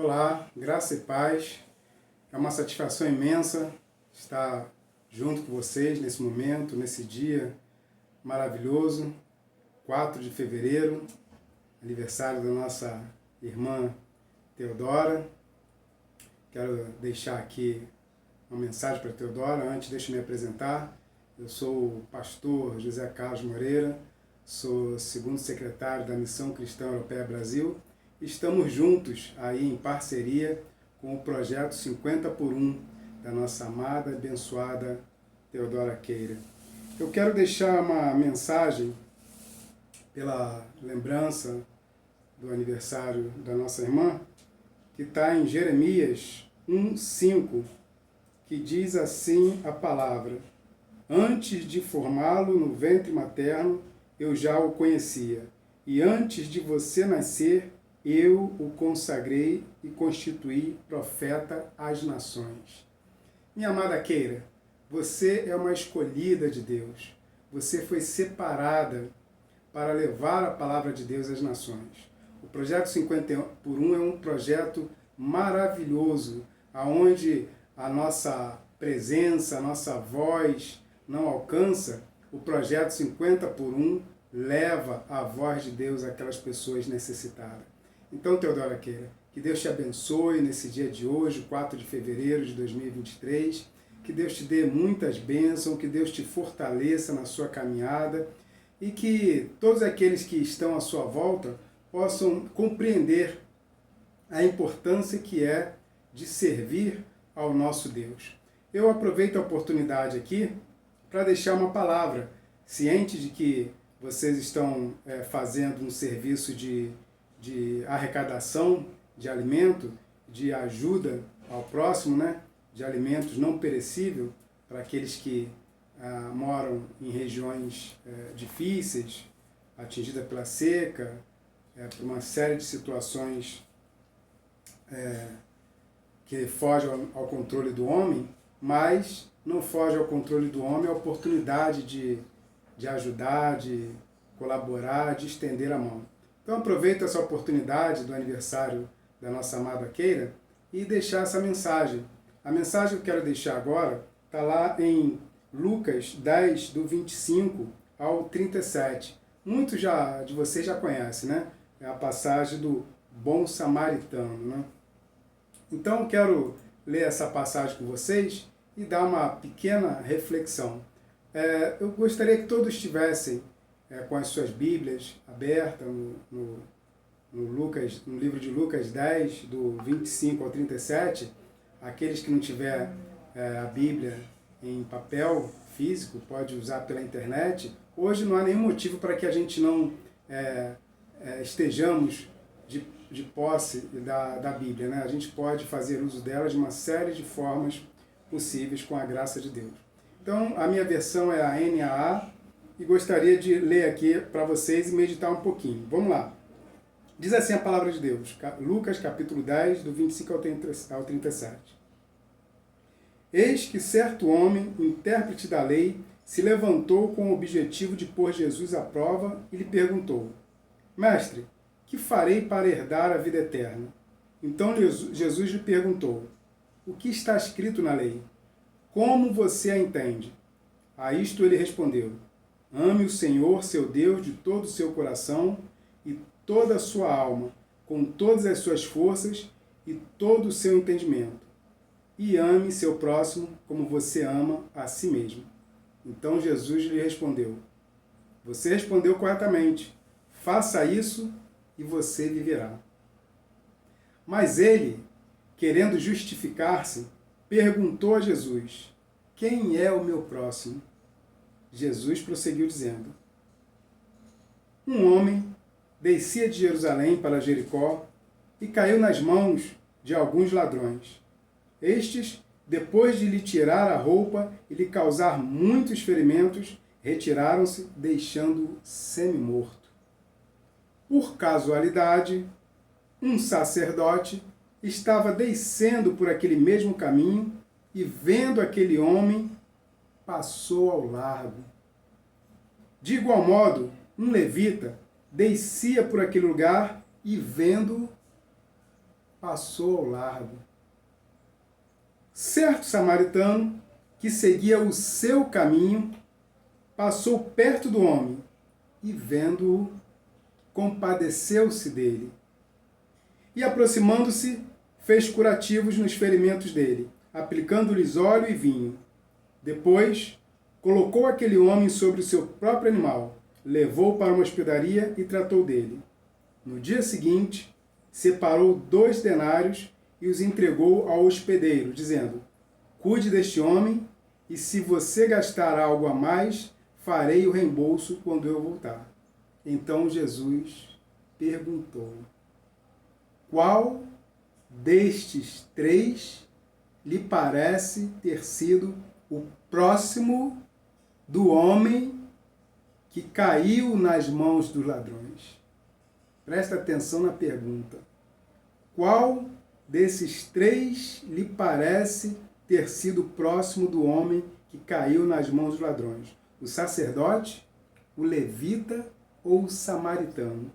Olá, graça e paz. É uma satisfação imensa estar junto com vocês nesse momento, nesse dia maravilhoso, 4 de fevereiro, aniversário da nossa irmã Teodora. Quero deixar aqui uma mensagem para a Teodora. Antes, deixa eu me apresentar. Eu sou o pastor José Carlos Moreira, sou segundo secretário da Missão Cristã Europeia Brasil. Estamos juntos aí em parceria com o projeto 50 por 1 da nossa amada e abençoada Teodora Queira. Eu quero deixar uma mensagem pela lembrança do aniversário da nossa irmã, que está em Jeremias 1:5, que diz assim a palavra: antes de formá-lo no ventre materno, eu já o conhecia, e antes de você nascer, eu o consagrei e constituí profeta às nações. Minha amada Queira, você é uma escolhida de Deus. Você foi separada para levar a palavra de Deus às nações. O projeto 50 por 1 é um projeto maravilhoso, aonde a nossa presença, a nossa voz não alcança. O projeto 50 por 1 leva a voz de Deus àquelas pessoas necessitadas. Então, Teodora Queira, que Deus te abençoe nesse dia de hoje, 4 de fevereiro de 2023, que Deus te dê muitas bênçãos, que Deus te fortaleça na sua caminhada e que todos aqueles que estão à sua volta possam compreender a importância que é de servir ao nosso Deus. Eu aproveito a oportunidade aqui para deixar uma palavra, ciente de que vocês estão fazendo um serviço de arrecadação de alimento, de ajuda ao próximo, né? De alimentos não perecíveis para aqueles que moram em regiões difíceis, atingidas pela seca, por uma série de situações que fogem ao controle do homem, mas não foge ao controle do homem a oportunidade de ajudar, de colaborar, de estender a mão. Então aproveito essa oportunidade do aniversário da nossa amada Queira e deixar essa mensagem. A mensagem que eu quero deixar agora está lá em Lucas 10, do 25 ao 37. Muitos de vocês já conhecem, né? É a passagem do bom samaritano, né? Então eu quero ler essa passagem com vocês e dar uma pequena reflexão. Eu gostaria que todos estivessem com as suas Bíblias abertas no livro de Lucas 10, do 25 ao 37. Aqueles que não tiver a Bíblia em papel físico, pode usar pela internet. Hoje não há nenhum motivo para que a gente não estejamos de posse da Bíblia, né? A gente pode fazer uso dela de uma série de formas possíveis com a graça de Deus. Então, a minha versão é a NAA, e gostaria de ler aqui para vocês e meditar um pouquinho. Vamos lá. Diz assim a palavra de Deus, Lucas capítulo 10, do 25 ao 37. Eis que certo homem, intérprete da lei, se levantou com o objetivo de pôr Jesus à prova e lhe perguntou: Mestre, que farei para herdar a vida eterna? Então Jesus lhe perguntou: o que está escrito na lei? Como você a entende? A isto ele respondeu: ame o Senhor, seu Deus, de todo o seu coração e toda a sua alma, com todas as suas forças e todo o seu entendimento. E ame seu próximo como você ama a si mesmo. Então Jesus lhe respondeu: você respondeu corretamente. Faça isso e você viverá. Mas ele, querendo justificar-se, perguntou a Jesus: quem é o meu próximo? Jesus prosseguiu dizendo: um homem descia de Jerusalém para Jericó e caiu nas mãos de alguns ladrões. Estes, depois de lhe tirar a roupa e lhe causar muitos ferimentos, retiraram-se, deixando-o semi-morto. Por casualidade, um sacerdote estava descendo por aquele mesmo caminho e, vendo aquele homem, passou ao largo. De igual modo, um levita descia por aquele lugar e, vendo-o, passou ao largo. Certo samaritano, que seguia o seu caminho, passou perto do homem e, vendo-o, compadeceu-se dele. E, aproximando-se, fez curativos nos ferimentos dele, aplicando-lhes óleo e vinho. Depois, colocou aquele homem sobre o seu próprio animal, levou-o para uma hospedaria e tratou dele. No dia seguinte, separou 2 denários e os entregou ao hospedeiro, dizendo: cuide deste homem, e se você gastar algo a mais, farei o reembolso quando eu voltar. Então Jesus perguntou: qual destes 3 lhe parece ter sido o próximo do homem que caiu nas mãos dos ladrões? Presta atenção na pergunta. Qual desses 3 lhe parece ter sido próximo do homem que caiu nas mãos dos ladrões? O sacerdote, o levita ou o samaritano?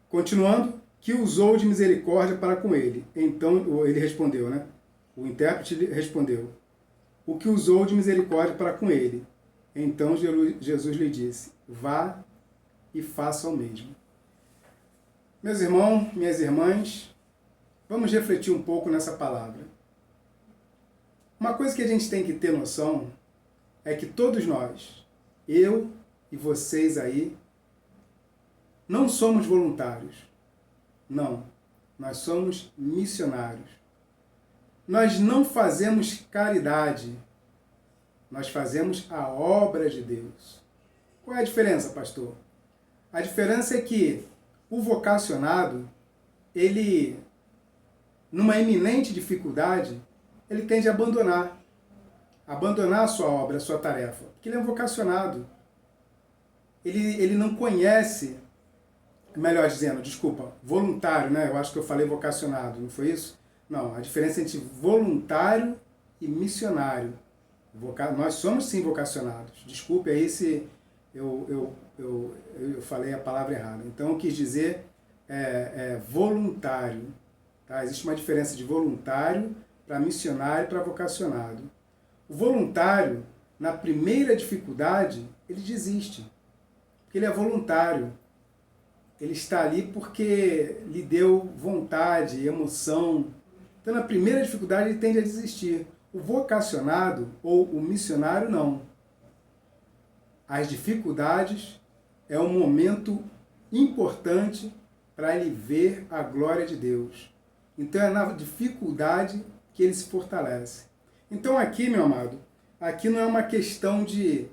Continuando, que usou de misericórdia para com ele. Então ele respondeu, né? O intérprete respondeu: o que usou de misericórdia para com ele. Então Jesus lhe disse: vá e faça o mesmo. Meus irmãos, minhas irmãs, vamos refletir um pouco nessa palavra. Uma coisa que a gente tem que ter noção é que todos nós, eu e vocês aí, não somos voluntários. Não, nós somos missionários. Nós não fazemos caridade, nós fazemos a obra de Deus. Qual é a diferença, pastor? A diferença é que o vocacionado, ele, numa iminente dificuldade, ele tende a abandonar a sua obra, a sua tarefa, porque ele é um vocacionado. Ele não conhece, melhor dizendo, desculpa, voluntário, né? Eu acho que eu falei vocacionado, não foi isso? Não, a diferença entre voluntário e missionário. Nós somos sim vocacionados. Desculpe aí se eu falei a palavra errada. Então eu quis dizer voluntário. Tá? Existe uma diferença de voluntário para missionário e para vocacionado. O voluntário, na primeira dificuldade, ele desiste. Porque ele é voluntário. Ele está ali porque lhe deu vontade, emoção. Então, na primeira dificuldade, ele tende a desistir. O vocacionado ou o missionário, não. As dificuldades é um momento importante para ele ver a glória de Deus. Então, é na dificuldade que ele se fortalece. Então, aqui, meu amado, aqui não é uma questão de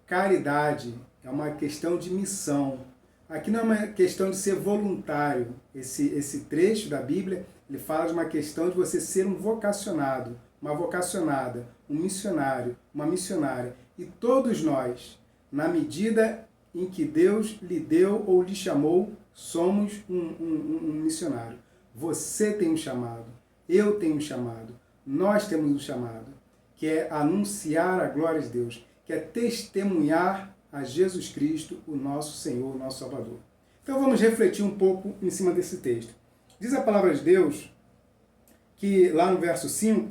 caridade, é uma questão de missão. Aqui não é uma questão de ser voluntário. Esse trecho da Bíblia, ele fala de uma questão de você ser um vocacionado, uma vocacionada, um missionário, uma missionária. E todos nós, na medida em que Deus lhe deu ou lhe chamou, somos um missionário. Você tem um chamado, eu tenho um chamado, nós temos um chamado, que é anunciar a glória de Deus, que é testemunhar a Jesus Cristo, o nosso Senhor, o nosso Salvador. Então vamos refletir um pouco em cima desse texto. Diz a palavra de Deus que lá no verso 10,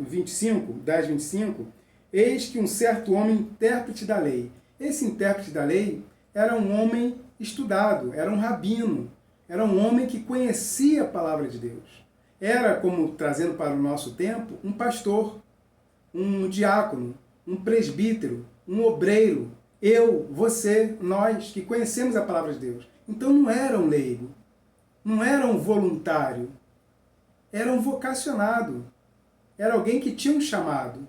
25, eis que um certo homem intérprete da lei. Esse intérprete da lei era um homem estudado, era um rabino, era um homem que conhecia a palavra de Deus. Era, como trazendo para o nosso tempo, um pastor, um diácono, um presbítero, um obreiro, eu, você, nós, que conhecemos a palavra de Deus. Então não era um leigo, não era um voluntário, era um vocacionado, era alguém que tinha um chamado,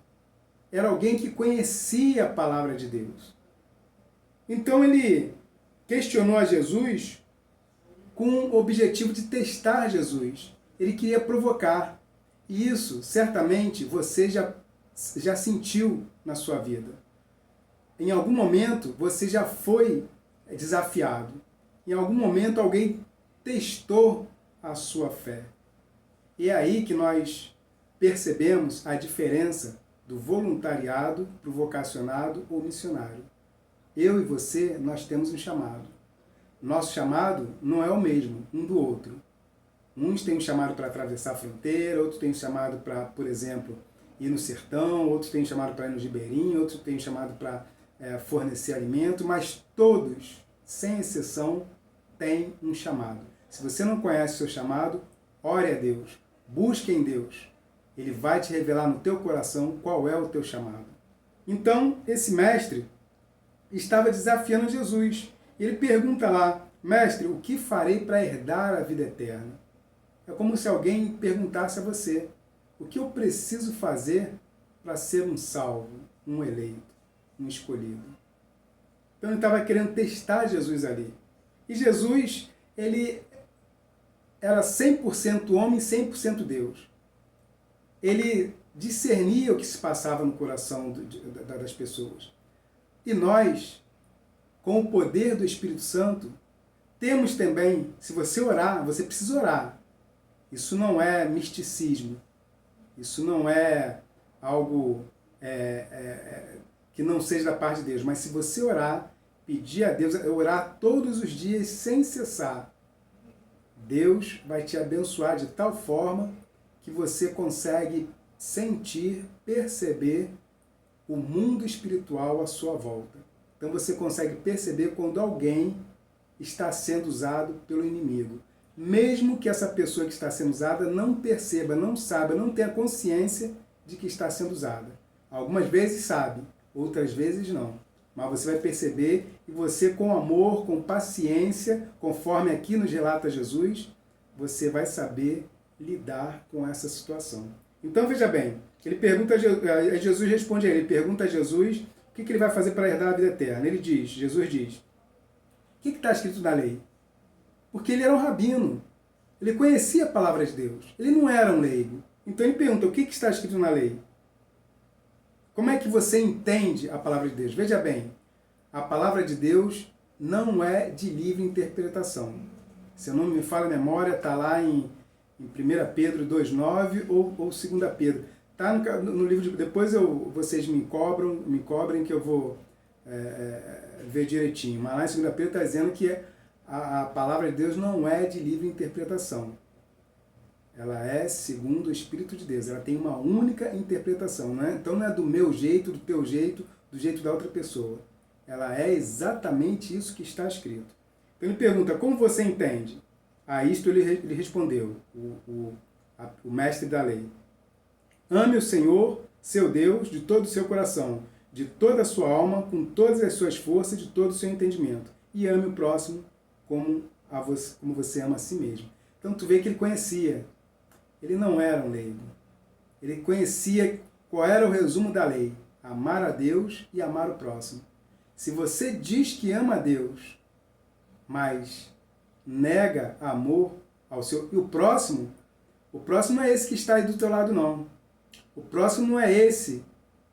era alguém que conhecia a palavra de Deus. Então ele questionou a Jesus com o objetivo de testar Jesus. Ele queria provocar. E isso, certamente, você já sentiu na sua vida. Em algum momento, você já foi desafiado. Em algum momento, alguém testou a sua fé. E é aí que nós percebemos a diferença do voluntariado para o vocacionado ou missionário. Eu e você, nós temos um chamado. Nosso chamado não é o mesmo, um do outro. Uns têm um chamado para atravessar a fronteira, outros têm um chamado para, por exemplo, ir no sertão, outros têm um chamado para ir no ribeirinho, outros têm um chamado para fornecer alimento, mas todos, sem exceção, têm um chamado. Se você não conhece o seu chamado, ore a Deus, busque em Deus. Ele vai te revelar no teu coração qual é o teu chamado. Então, esse mestre estava desafiando Jesus. Ele pergunta lá, mestre, o que farei para herdar a vida eterna? É como se alguém perguntasse a você, o que eu preciso fazer para ser um salvo, um eleito, um escolhido? Então ele estava querendo testar Jesus ali. E Jesus, ele era 100% homem e 100% Deus. Ele discernia o que se passava no coração das pessoas. E nós, com o poder do Espírito Santo, temos também, se você orar, você precisa orar. Isso não é misticismo. Isso não é algo que não seja da parte de Deus. Mas se você orar, pedir a Deus, orar todos os dias sem cessar, Deus vai te abençoar de tal forma que você consegue sentir, perceber o mundo espiritual à sua volta. Então você consegue perceber quando alguém está sendo usado pelo inimigo. Mesmo que essa pessoa que está sendo usada não perceba, não saiba, não tenha consciência de que está sendo usada. Algumas vezes sabe, outras vezes não. Mas você vai perceber e você com amor, com paciência, conforme aqui nos relata Jesus, você vai saber lidar com essa situação. Então veja bem, ele pergunta Jesus responde a ele, pergunta a Jesus o que ele vai fazer para herdar a vida eterna. Jesus diz, o que está escrito na lei? Porque ele era um rabino, ele conhecia a palavra de Deus, ele não era um leigo. Então ele pergunta, o que está escrito na lei? Como é que você entende a palavra de Deus? Veja bem, a palavra de Deus não é de livre interpretação. Se eu não me falha a memória, está lá em 1 Pedro 2,9 ou 2 Pedro. Está no livro de... Depois vocês me cobrem que eu vou ver direitinho. Mas lá em 2 Pedro está dizendo que a palavra de Deus não é de livre interpretação. Ela é segundo o Espírito de Deus. Ela tem uma única interpretação. Não é? Então não é do meu jeito, do teu jeito, do jeito da outra pessoa. Ela é exatamente isso que está escrito. Então ele pergunta, como você entende? A isto ele respondeu, o mestre da lei. Ame o Senhor, seu Deus, de todo o seu coração, de toda a sua alma, com todas as suas forças, de todo o seu entendimento. E ame o próximo como você ama a si mesmo. Então tu vê que ele conhecia. Ele não era um leigo. Ele conhecia qual era o resumo da lei. Amar a Deus e amar o próximo. Se você diz que ama a Deus, mas nega amor ao seu... E o próximo não é esse que está aí do teu lado, não. O próximo não é esse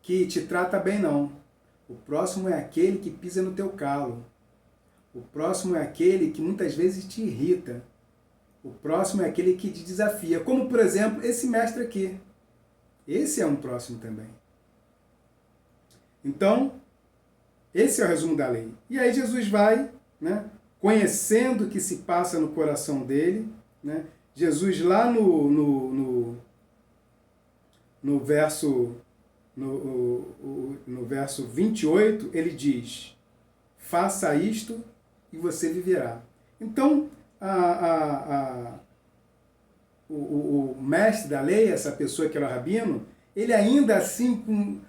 que te trata bem, não. O próximo é aquele que pisa no teu calo. O próximo é aquele que muitas vezes te irrita. O próximo é aquele que te desafia. Como, por exemplo, esse mestre aqui. Esse é um próximo também. Então, esse é o resumo da lei. E aí Jesus vai, né, conhecendo o que se passa no coração dele, né? Jesus lá no verso 28, ele diz, faça isto e você viverá. Então, o mestre da lei, essa pessoa que era rabino, ele ainda assim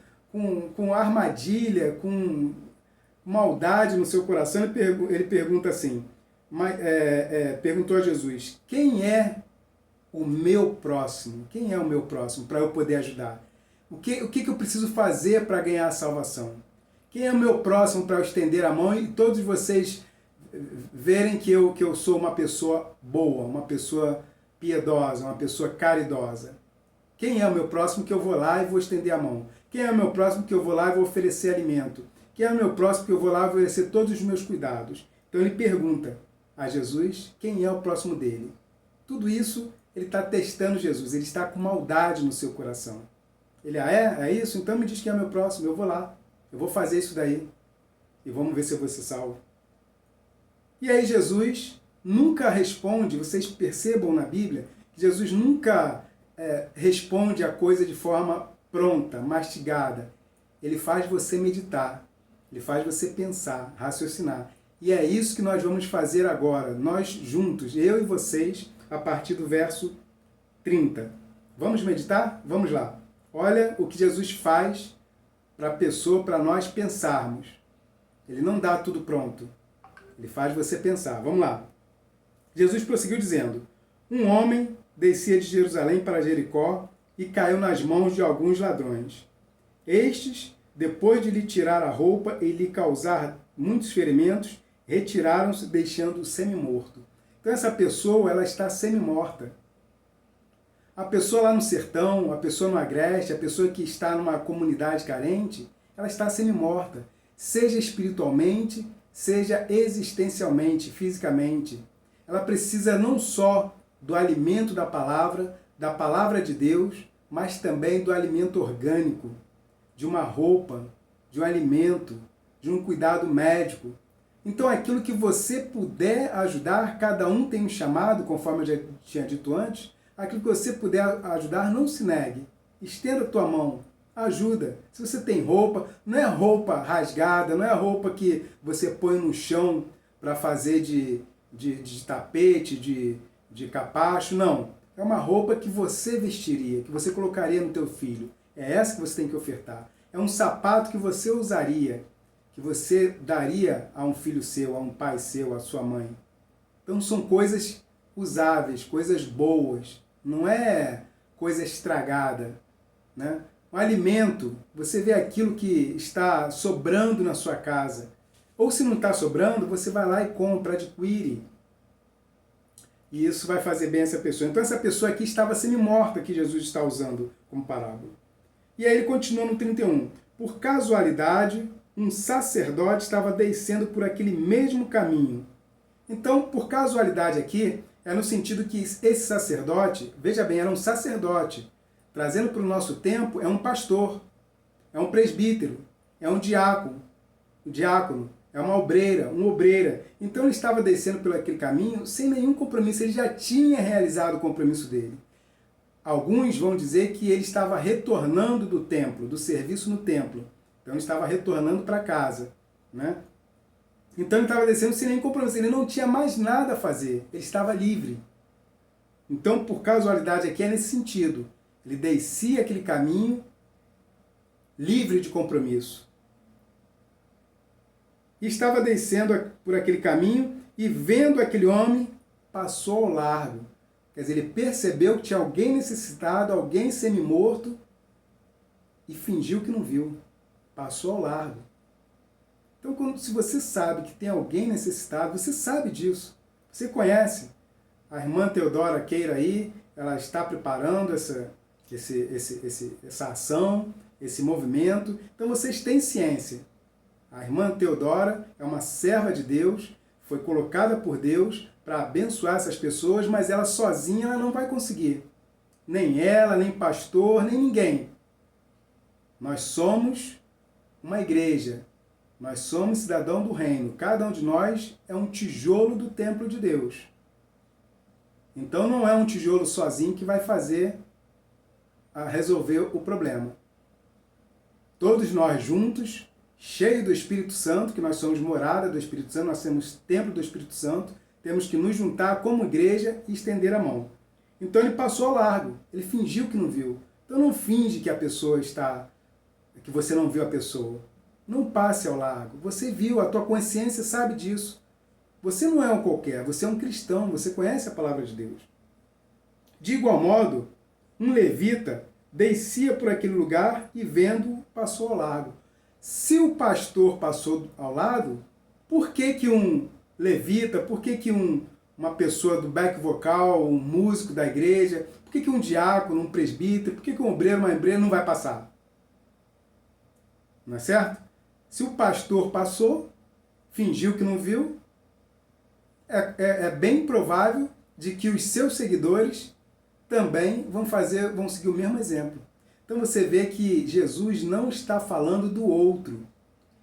com armadilha, com maldade no seu coração, ele pergunta assim, perguntou a Jesus, quem é o meu próximo? Quem é o meu próximo para eu poder ajudar? O que eu preciso fazer para ganhar a salvação? Quem é o meu próximo para eu estender a mão e todos vocês verem que eu sou uma pessoa boa, uma pessoa piedosa, uma pessoa caridosa? Quem é o meu próximo que eu vou lá e vou estender a mão? Quem é o meu próximo que eu vou lá e vou oferecer alimento? Quem é o meu próximo que eu vou lá e vou oferecer todos os meus cuidados? Então ele pergunta a Jesus quem é o próximo dele. Tudo isso ele está testando Jesus, ele está com maldade no seu coração. Ele, é isso? Então me diz quem é o meu próximo, eu vou lá, eu vou fazer isso daí e vamos ver se eu vou ser salvo. E aí Jesus nunca responde, vocês percebam na Bíblia, que Jesus nunca responde a coisa de forma pronta, mastigada. Ele faz você meditar, ele faz você pensar, raciocinar. E é isso que nós vamos fazer agora, nós juntos, eu e vocês, a partir do verso 30. Vamos meditar? Vamos lá. Olha o que Jesus faz para a pessoa, para nós pensarmos. Ele não dá tudo pronto. Ele faz você pensar. Vamos lá. Jesus prosseguiu dizendo: um homem descia de Jerusalém para Jericó e caiu nas mãos de alguns ladrões. Estes, depois de lhe tirar a roupa e lhe causar muitos ferimentos, retiraram-se, deixando-o semi-morto. Então essa pessoa, ela está semi-morta. A pessoa lá no sertão, a pessoa no agreste, a pessoa que está numa comunidade carente, ela está semi-morta. Seja espiritualmente, seja existencialmente, fisicamente. Ela precisa não só do alimento da palavra de Deus, mas também do alimento orgânico, de uma roupa, de um alimento, de um cuidado médico. Então aquilo que você puder ajudar, cada um tem um chamado, conforme eu já tinha dito antes, aquilo que você puder ajudar, não se negue. Estenda a tua mão, ajuda. Se você tem roupa, não é roupa rasgada, não é roupa que você põe no chão para fazer de tapete, de capacho, não. É uma roupa que você vestiria, que você colocaria no teu filho. É essa que você tem que ofertar. É um sapato que você usaria, que você daria a um filho seu, a um pai seu, a sua mãe. Então são coisas usáveis, coisas boas. Não é coisa estragada, né? Um alimento, você vê aquilo que está sobrando na sua casa. Ou se não está sobrando, você vai lá e compra, adquire. E isso vai fazer bem a essa pessoa. Então essa pessoa aqui estava semi-morta, que Jesus está usando como parábola. E aí ele continua no 31. Por casualidade, um sacerdote estava descendo por aquele mesmo caminho. Então, por casualidade aqui, é no sentido que esse sacerdote, veja bem, era um sacerdote. Trazendo para o nosso tempo, é um pastor, é um presbítero, é um diácono, é uma obreira. Então ele estava descendo por aquele caminho sem nenhum compromisso, ele já tinha realizado o compromisso dele. Alguns vão dizer que ele estava retornando do templo, do serviço no templo. Então ele estava retornando para casa, né? Então ele estava descendo sem nenhum compromisso, ele não tinha mais nada a fazer, ele estava livre. Então, por casualidade aqui é nesse sentido. Ele descia aquele caminho livre de compromisso. E estava descendo por aquele caminho e vendo aquele homem, passou ao largo. Quer dizer, ele percebeu que tinha alguém necessitado, alguém semi-morto e fingiu que não viu. Passou ao largo. Então, se você sabe que tem alguém necessitado, você sabe disso. Você conhece. A irmã Teodora Queira aí, ela está preparando essa ação, esse movimento. Então, vocês têm ciência. A irmã Teodora é uma serva de Deus, foi colocada por Deus para abençoar essas pessoas, mas ela sozinha ela não vai conseguir. Nem ela, nem pastor, nem ninguém. Nós somos uma igreja. Nós somos cidadão do reino. Cada um de nós é um tijolo do templo de Deus. Então não é um tijolo sozinho que vai resolver o problema. Todos nós juntos, cheios do Espírito Santo, que nós somos morada do Espírito Santo, nós somos templo do Espírito Santo, temos que nos juntar como igreja e estender a mão. Então ele passou ao largo, ele fingiu que não viu. Então não finge que a pessoa que você não viu a pessoa. Não passe ao largo. Você viu, a tua consciência sabe disso. Você não é um qualquer, você é um cristão, você conhece a palavra de Deus. De igual modo, um levita descia por aquele lugar e vendo, passou ao largo. Se o pastor passou ao lado, por que um levita, por que uma pessoa do back vocal, um músico da igreja, por que um diácono, um presbítero, por que um obreiro, uma obreira não vai passar? Não é certo? Se o pastor passou, fingiu que não viu, é bem provável de que os seus seguidores também vão seguir o mesmo exemplo. Então você vê que Jesus não está falando do outro.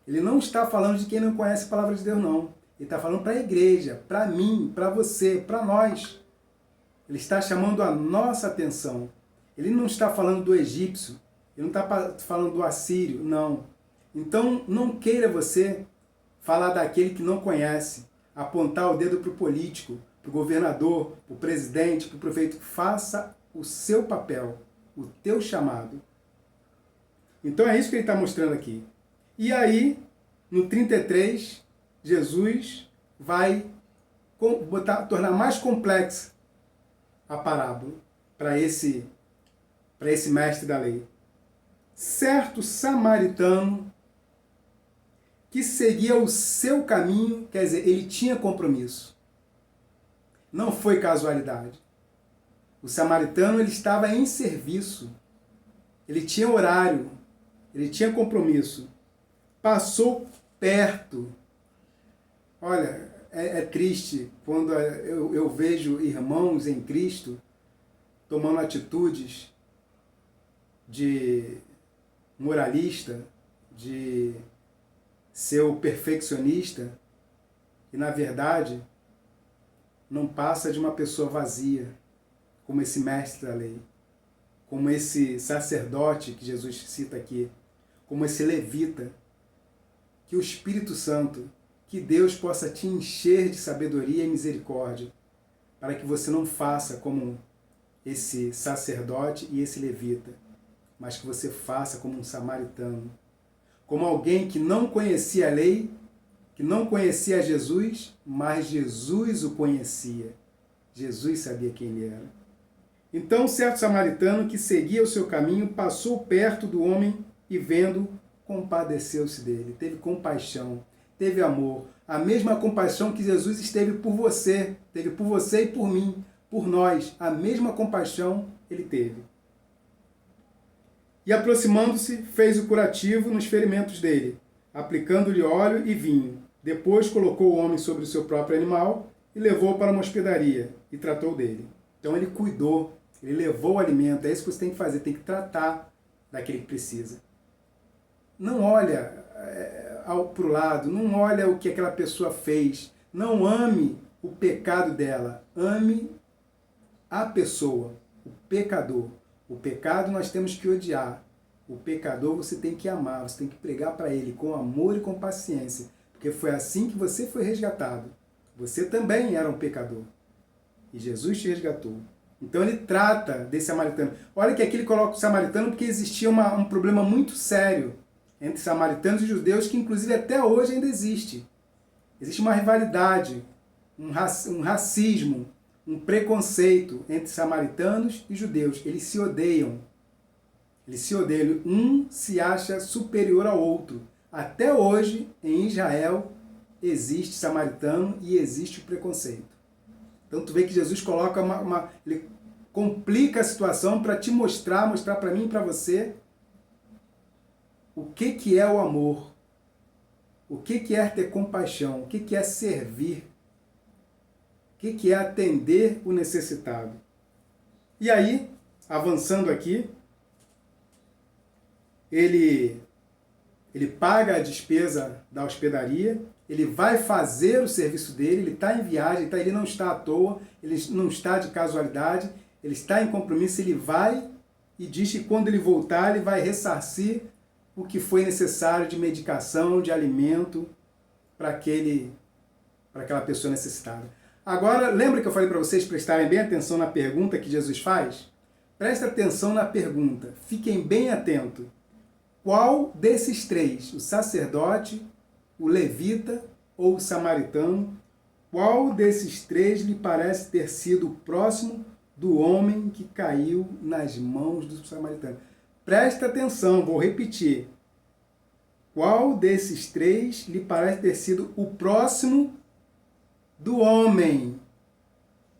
Ele não está falando de quem não conhece a palavra de Deus, não. Ele está falando para a igreja, para mim, para você, para nós. Ele está chamando a nossa atenção. Ele não está falando do egípcio, ele não está falando do assírio, não. Então, não queira você falar daquele que não conhece, apontar o dedo para o político, para o governador, para o presidente, para o prefeito. Faça o seu papel, o teu chamado. Então é isso que ele está mostrando aqui. E aí, no 33, Jesus vai tornar mais complexa a parábola para esse mestre da lei. Certo samaritano que seguia o seu caminho, quer dizer, ele tinha compromisso. Não foi casualidade. O samaritano ele estava em serviço. Ele tinha horário. Ele tinha compromisso. Passou perto. Olha, é triste quando eu vejo irmãos em Cristo tomando atitudes de moralista, de ser o perfeccionista, e na verdade não passa de uma pessoa vazia, como esse mestre da lei, como esse sacerdote que Jesus cita aqui, como esse levita. Que o Espírito Santo, que Deus possa te encher de sabedoria e misericórdia, para que você não faça como esse sacerdote e esse levita, mas que você faça como um samaritano, como alguém que não conhecia a lei, que não conhecia Jesus, mas Jesus o conhecia. Jesus sabia quem ele era. Então, certo samaritano que seguia o seu caminho passou perto do homem e, vendo, compadeceu-se dele, teve compaixão, teve amor, a mesma compaixão que Jesus teve por você e por mim, por nós, a mesma compaixão ele teve. E aproximando-se, fez o curativo nos ferimentos dele, aplicando-lhe óleo e vinho. Depois colocou o homem sobre o seu próprio animal e levou para uma hospedaria e tratou dele. Então ele cuidou, ele levou o alimento, é isso que você tem que fazer, tem que tratar daquele que precisa. Não olha para o lado, não olha o que aquela pessoa fez, não ame o pecado dela, ame a pessoa, o pecador. O pecado nós temos que odiar. O pecador você tem que amar, você tem que pregar para ele com amor e com paciência. Porque foi assim que você foi resgatado. Você também era um pecador. E Jesus te resgatou. Então ele trata desse samaritano. Olha que aqui ele coloca o samaritano porque existia um problema muito sério entre samaritanos e judeus, que inclusive até hoje ainda existe. Existe uma rivalidade, um racismo, um preconceito entre samaritanos e judeus. Eles se odeiam. Um se acha superior ao outro. Até hoje, em Israel, existe samaritano e existe o preconceito. Então tu vê que Jesus coloca ele complica a situação para te mostrar para mim e para você o que é o amor, o que é ter compaixão, o que é servir, o que é atender o necessitado. E aí, avançando aqui, ele paga a despesa da hospedaria, ele vai fazer o serviço dele, ele está em viagem, ele não está à toa, ele não está de casualidade, ele está em compromisso, ele vai e diz que quando ele voltar, ele vai ressarcir o que foi necessário de medicação, de alimento para aquela pessoa necessitada. Agora, lembra que eu falei para vocês prestarem bem atenção na pergunta que Jesus faz? Presta atenção na pergunta, fiquem bem atentos. Qual desses três, o sacerdote, o levita ou o samaritano, qual desses três lhe parece ter sido próximo do homem que caiu nas mãos do samaritano? Presta atenção, vou repetir. Qual desses três lhe parece ter sido o próximo do homem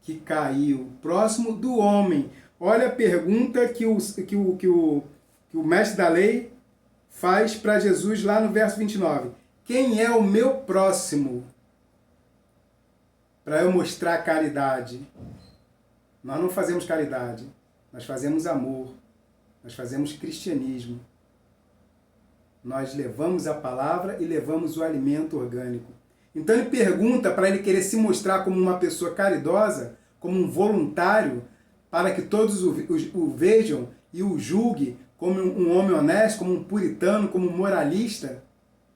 que caiu? Próximo do homem. Olha a pergunta que o mestre da lei faz para Jesus lá no verso 29. Quem é o meu próximo? Para eu mostrar caridade. Nós não fazemos caridade, nós fazemos amor, nós fazemos cristianismo. Nós levamos a palavra e levamos o alimento orgânico. Então ele pergunta para ele querer se mostrar como uma pessoa caridosa, como um voluntário, para que todos o vejam e o julguem como um homem honesto, como um puritano, como um moralista.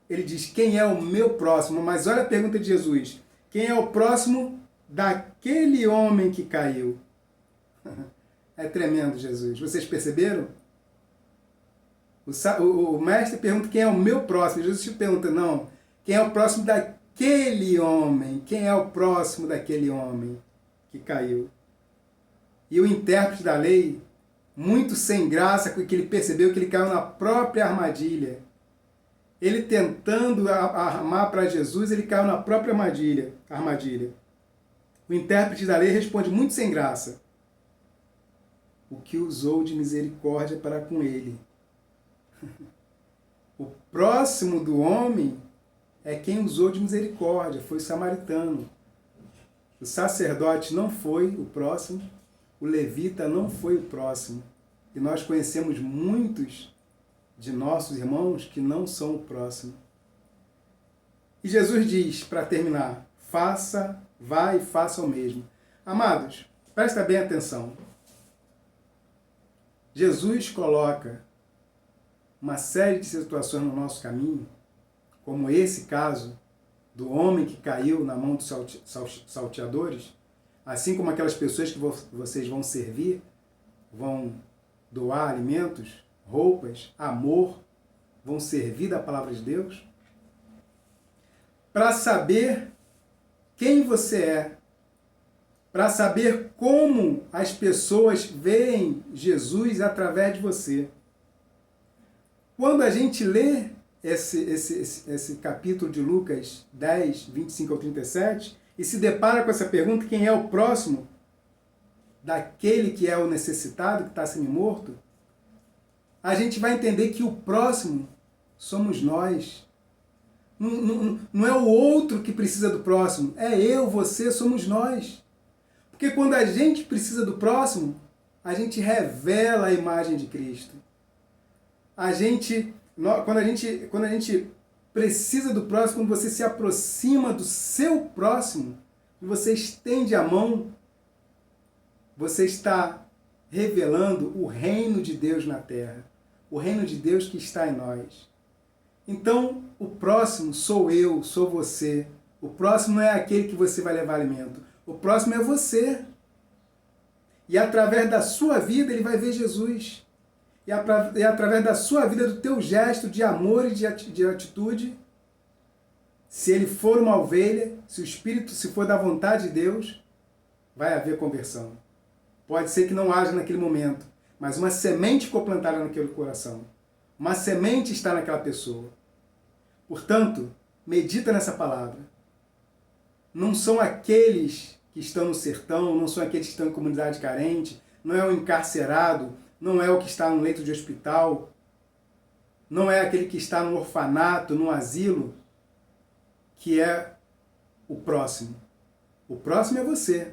Ele diz, quem é o meu próximo? Mas olha a pergunta de Jesus. Quem é o próximo daquele homem que caiu? É tremendo, Jesus. Vocês perceberam? O mestre pergunta quem é o meu próximo. Jesus te pergunta, não, quem é o próximo daquele homem? Quem é o próximo daquele homem que caiu? E o intérprete da lei, muito sem graça, porque ele percebeu que ele caiu na própria armadilha. Ele tentando armar para Jesus, ele caiu na própria armadilha. O intérprete da lei responde muito sem graça. O que usou de misericórdia para com ele. O próximo do homem é quem usou de misericórdia, foi o samaritano. O sacerdote não foi o próximo, o levita não foi o próximo. E nós conhecemos muitos de nossos irmãos que não são o próximo. E Jesus diz, para terminar, vai e faça o mesmo. Amados, presta bem atenção. Jesus coloca uma série de situações no nosso caminho, como esse caso do homem que caiu na mão dos salteadores, assim como aquelas pessoas que vocês vão servir, vão doar alimentos, roupas, amor, vão servir da palavra de Deus, para saber quem você é, para saber como as pessoas veem Jesus através de você. Quando a gente lê esse capítulo de Lucas 10, 25 ao 37, e se depara com essa pergunta, quem é o próximo daquele que é o necessitado, que está semi-morto, a gente vai entender que o próximo somos nós. Não é o outro que precisa do próximo, é eu, você, somos nós. Porque quando a gente precisa do próximo, a gente revela a imagem de Cristo. Quando a gente precisa do próximo, quando você se aproxima do seu próximo, e você estende a mão, você está revelando o reino de Deus na terra, o reino de Deus que está em nós. Então, o próximo sou eu, sou você. O próximo não é aquele que você vai levar alimento. O próximo é você. E através da sua vida ele vai ver Jesus. E através da sua vida, do teu gesto de amor e de atitude, se ele for uma ovelha, se o Espírito se for da vontade de Deus, vai haver conversão. Pode ser que não haja naquele momento, mas uma semente ficou plantada naquele coração. Uma semente está naquela pessoa. Portanto, medita nessa palavra. Não são aqueles que estão no sertão, não são aqueles que estão em comunidade carente, não é o encarcerado, não é o que está no leito de hospital, não é aquele que está no orfanato, no asilo, que é o próximo. O próximo é você.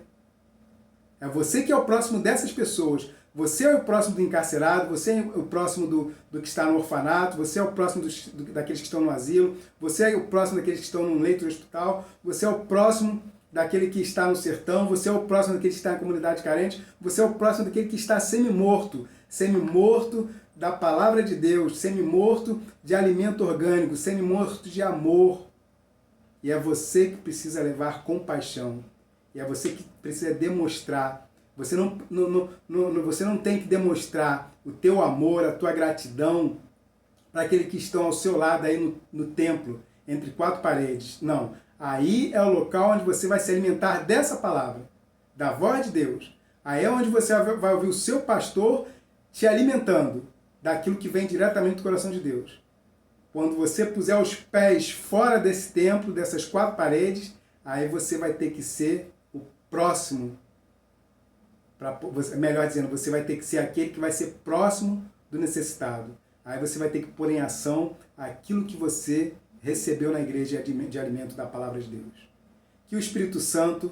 É você que é o próximo dessas pessoas. Você é o próximo do encarcerado, você é o próximo do que está no orfanato, você é o próximo daqueles que estão no asilo, você é o próximo daqueles que estão no leito de hospital, você é o próximo daquele que está no sertão, você é o próximo daquele que está em comunidade carente, você é o próximo daquele que está semi-morto, semi-morto da palavra de Deus, semi-morto de alimento orgânico, semi-morto de amor. E é você que precisa levar compaixão, e é você que precisa demonstrar. Você não tem que demonstrar o teu amor, a tua gratidão para aqueles que estão ao seu lado aí no templo, entre quatro paredes. Não. Aí é o local onde você vai se alimentar dessa palavra, da voz de Deus. Aí é onde você vai ouvir o seu pastor te alimentando daquilo que vem diretamente do coração de Deus. Quando você puser os pés fora desse templo, dessas quatro paredes, aí você vai ter que ser o próximo. Melhor dizendo, você vai ter que ser aquele que vai ser próximo do necessitado. Aí você vai ter que pôr em ação aquilo que você recebeu na igreja de alimento da palavra de Deus. Que o Espírito Santo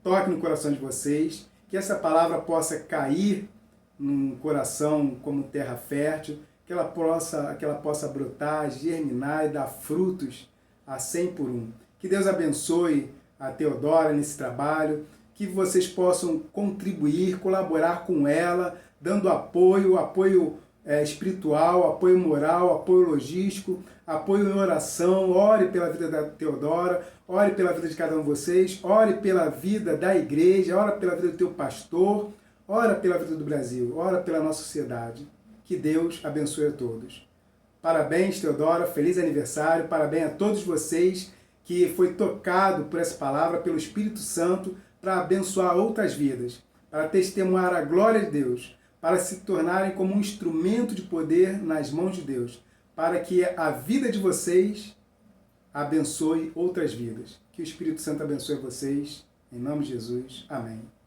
toque no coração de vocês, que essa palavra possa cair num coração como terra fértil, que ela possa brotar, germinar e dar frutos a 100 por 1. Que Deus abençoe a Teodora nesse trabalho, que vocês possam contribuir, colaborar com ela, dando apoio espiritual, apoio moral, apoio logístico, apoio em oração. Ore pela vida da Teodora, ore pela vida de cada um de vocês, ore pela vida da igreja, ore pela vida do teu pastor, ore pela vida do Brasil, ore pela nossa sociedade. Que Deus abençoe a todos. Parabéns, Teodora, feliz aniversário, parabéns a todos vocês que foi tocado por essa palavra, pelo Espírito Santo, para abençoar outras vidas, para testemunhar a glória de Deus, para se tornarem como um instrumento de poder nas mãos de Deus, para que a vida de vocês abençoe outras vidas. Que o Espírito Santo abençoe vocês, em nome de Jesus. Amém.